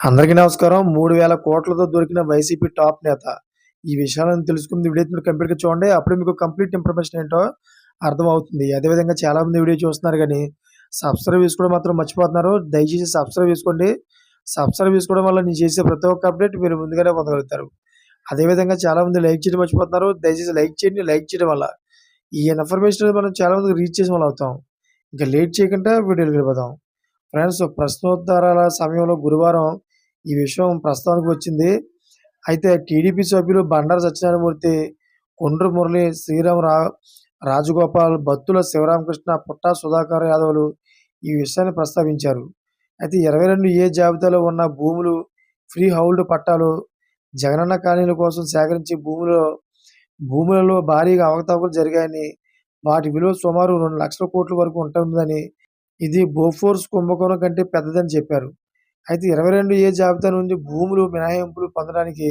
అందరికీ నమస్కారం. 3000 కోట్లతో దొరికిన వైసీపీ టాప్ నేత. ఈ విషయాలను తెలుసుకుంది వీడియో మీరు కంప్లీట్‌గా చూడండి. అప్పుడే మీకు కంప్లీట్ ఇన్ఫర్మేషన్ ఏంటో అర్థమవుతుంది. అదేవిధంగా చాలామంది వీడియో చూస్తున్నారు గానీ, సబ్స్క్రైబ్ చేసుకోవడం మాత్రం మర్చిపోతున్నారు. దయచేసి సబ్స్క్రైబ్ చేసుకోండి. సబ్స్క్రైబ్ చేసుకోవడం వల్ల నేను చేసే ప్రతి ఒక్క అప్డేట్ మీరు ముందుగానే పొందగలుగుతారు. అదేవిధంగా చాలామంది లైక్ చేయడం మర్చిపోతున్నారు. దయచేసి లైక్ చేయండి. లైక్ చేయడం వల్ల ఈ ఇన్ఫర్మేషన్ మనం చాలా మందికి రీచ్ చేసిన వాళ్ళం అవుతాం. ఇంకా లేట్ చేయకుండా వీడియోలోకి వెళ్ళిపోదాం. ఫ్రెండ్స్, ప్రశ్నోత్తరాల సమయంలో గురువారం ఈ విషయం ప్రస్తావనకు వచ్చింది. అయితే టీడీపీ సభ్యులు బండారు సత్యనారాయణమూర్తి, కొండ్రు మురళి, రాజగోపాల్, బత్తుల శివరామకృష్ణ, పుట్టా సుధాకర్ యాదవ్లు ఈ విషయాన్ని ప్రస్తావించారు. అయితే 22 జాబితాలో ఉన్న భూములు, ఫ్రీ హౌల్డ్ పట్టాలు, జగనన్న కాలనీల కోసం సేకరించి భూములలో భారీగా అవకతవకలు జరిగాయని, వాటి విలువ సుమారు 2 లక్షల కోట్ల వరకు ఉంటుందని, ఇది బోఫోర్స్ కుంభకోణం కంటే పెద్దదని చెప్పారు. అయితే 22 జాబితా నుండి భూములు మినహాయింపులు పొందడానికి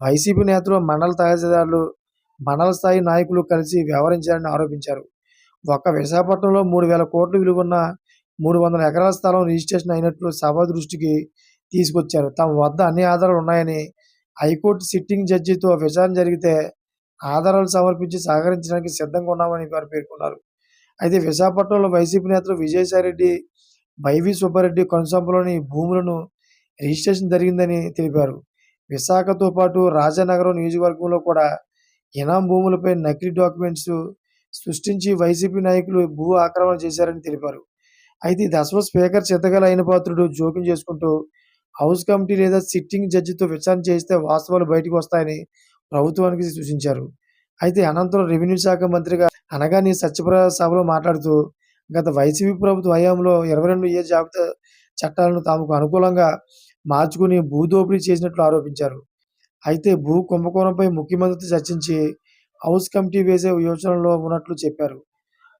వైసీపీ నేతలు, మండల తహసీల్దార్లు, మండల స్థాయి నాయకులు కలిసి వ్యవహరించారని ఆరోపించారు. ఒక్క విశాఖపట్నంలో 3000 కోట్ల విలువన్న 300 ఎకరాల స్థలం రిజిస్ట్రేషన్ అయినట్లు సభ దృష్టికి తీసుకొచ్చారు. తమ వద్ద అన్ని ఆధారాలు ఉన్నాయని, హైకోర్టు సిట్టింగ్ జడ్జితో విచారణ జరిగితే ఆధారాలు సమర్పించి సహకరించడానికి సిద్ధంగా ఉన్నామని వారు పేర్కొన్నారు. అయితే విశాఖపట్నంలో వైసీపీ నేతలు విజయసాయిరెడ్డి, వైవి సుబ్బారెడ్డి కనుసంపలోని భూములను రిజిస్ట్రేషన్ జరిగిందని తెలిపారు. విశాఖతో పాటు రాజానగరం నియోజకవర్గంలో కూడా ఇనాం భూములపై నకిలీ డాక్యుమెంట్స్ సృష్టించి వైసీపీ నాయకులు భూ ఆక్రమణ చేశారని తెలిపారు. అయితే ఈ దశలో స్పీకర్ చింతగల అయినపాత్రుడు జోక్యం చేసుకుంటూ హౌస్ కమిటీ లేదా సిట్టింగ్ జడ్జితో విచారణ చేస్తే వాస్తవాలు బయటకు వస్తాయని ప్రభుత్వానికి సూచించారు. అయితే అనంతరం రెవెన్యూ శాఖ మంత్రిగా అనగాని సత్యప్రసాద్ సభలో మాట్లాడుతూ, గత వైసీపీ ప్రభుత్వ హయాంలో 22 జాబితా చట్టాలను తమకు అనుకూలంగా మార్చుకుని భూదోపిడీ చేసినట్లు ఆరోపించారు. అయితే భూ కుంభకోణంపై ముఖ్యమంత్రితో చర్చించి హౌస్ కమిటీ వేసే యోచనలో ఉన్నట్లు చెప్పారు.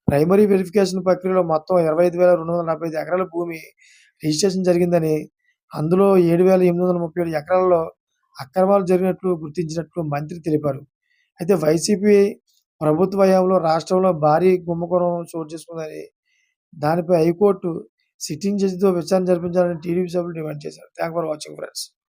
ప్రైమరీ వెరిఫికేషన్ ప్రక్రియలో మొత్తం 25,245 ఎకరాల భూమి రిజిస్ట్రేషన్ జరిగిందని, అందులో 7,837 ఎకరాల్లో అక్రమాలు జరిగినట్లు గుర్తించినట్లు మంత్రి తెలిపారు. అయితే వైసీపీ ప్రభుత్వ హయాంలో రాష్ట్రంలో భారీ కుంభకోణం చోటు చేసుకుందని, దానిపై హైకోర్టు సిట్టింగ్ జడ్జితో విచారణ జరిపించాలని టీడీపీ సభ్యులు డిమాండ్ చేశారు. Thanks for watching friends.